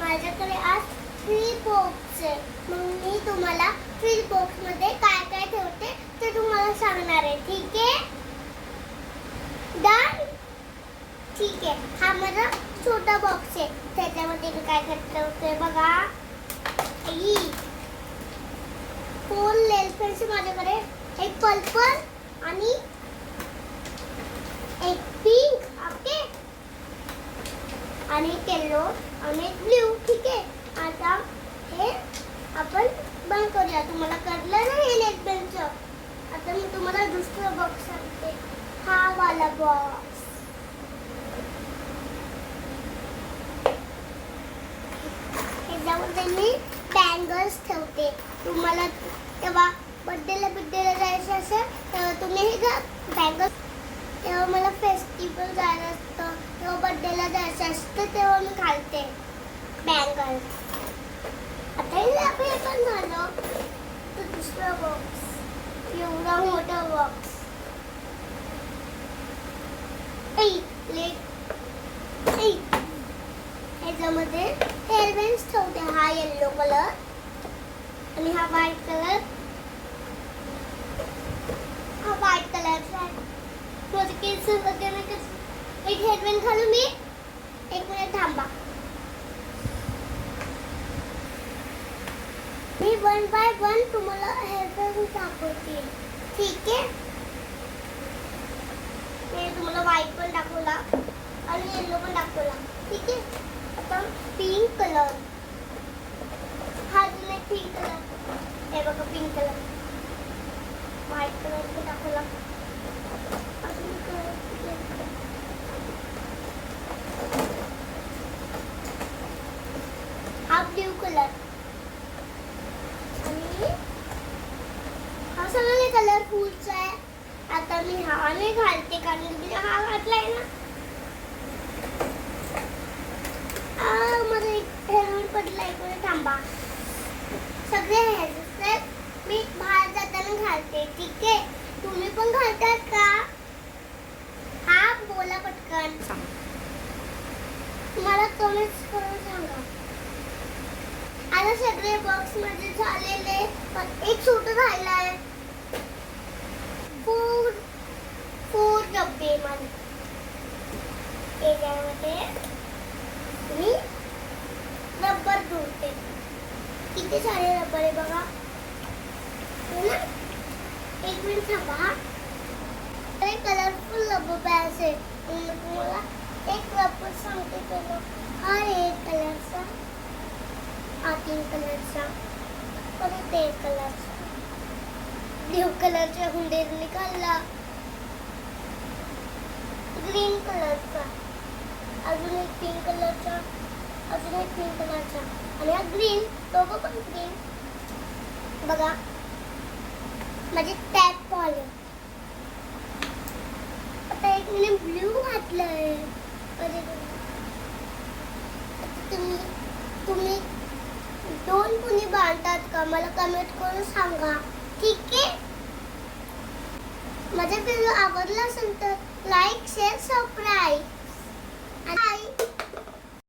माझ्याकडे आज free box आहे. मग मी तुम्हाला फ्री बॉक्स मध्ये काय काय ठेवते ते तुम्हाला सांगणार आहे. ठीक आहे? डन? ठीक आहे. हा माझा छोटा बॉक्स आहे. त्याच्यामध्ये मी काय काय ठेवते बघा. ही 4 नेल पेन्सिल माझ्याकडे, एक पर्पल आणि एक पिंक, ओके, आणि एक येलो आणि एक ब्ल्यू. ठीक आहे. आता हे आपण बंद करूया. तुम्हाला कळलं ना हे नेल पेनचं. आता मी तुम्हाला दुसरा बॉक्स सांगते. हा वाला बॉक्स. ह्याच्यामध्ये मी बँगल्स ठेवते. तुम्हाला तेव्हा बर्थडेला जायचं असेल तेव्हा तुम्ही हे बँगल्स, तेव्हा मला फेस्टिवल जायचं असतं, तेव्हा बर्थडेला जायचं असतं, तेव्हा मी घालते बँगल्स. आता हे पण झालं. तर दुसरा बॉक्स, एवढा मोठा बॉक्स. ह्याच्यामध्ये हेअर बेन्स ठेवते. हा येलो कलर आणि हा व्हाईट कलर. हा व्हाईट कलरचा आहे. माझे केस वगैरे एक हेअरबँड घालू मी. एक मिनिट थांबा. मी 1 बाय 1 तुम्हाला हेअरबँड दाखवते. ठीक आहे? मी तुम्हाला व्हाईट पण दाखवला आणि येलो पण दाखवला. ठीक आहे. आता पिंक कलर. हा अजून एक पिंक कलर. हे बघा पिंक कलर. व्हाईट कलर पण दाखवला. अजून कलर. हा ब्ल्यू कलर. आणि हा सगळे कलरफुलचा आहे. आता मी हा नाही घालते कारण मी हा घातलाय ना. माझा एक हेअरबँड पडला. एक वेळ थांबा. सगळे हेअरबँड मी बाहेर जाताना घालते. ठीक आहे? तुम्ही पण घालतात का? हा बोला पटकन. मला कमेंट्स करून सांगा. आता सगळे बॉक्स मध्ये झालेले, पण एक छोटं राहिलं आहे. 4 डब्बे माझे. याच्यामध्ये मी रबर जोडते. किती सारे रबर आहे बघा. ना एक मिनिट थांबा. कलरफुल रबर बँड्स आहे. तुम्हाला एक रबर सांगते. तो हा एक कलरचा, हा 3 कलरचा, परत 1 कलरचा, ब्ल्यू कलरच्या हुंडे निकालला, ग्रीन कलरचा, अजून एक पिंक कलरचा, अजून एक पिंक कलरचा आणि हा ग्रीन. दोघं पण ग्रीन. बघा माझे टॅप आले. आता एक मी ब्ल्यू घातलंय. तुम्ही 2 कुणी बांधतात का? मला कमेंट करून सांगा. ठीक आहे? माझा व्हिडिओ आवडला असेल तर लाईक, शेअर, सबस्क्राईब. बाय.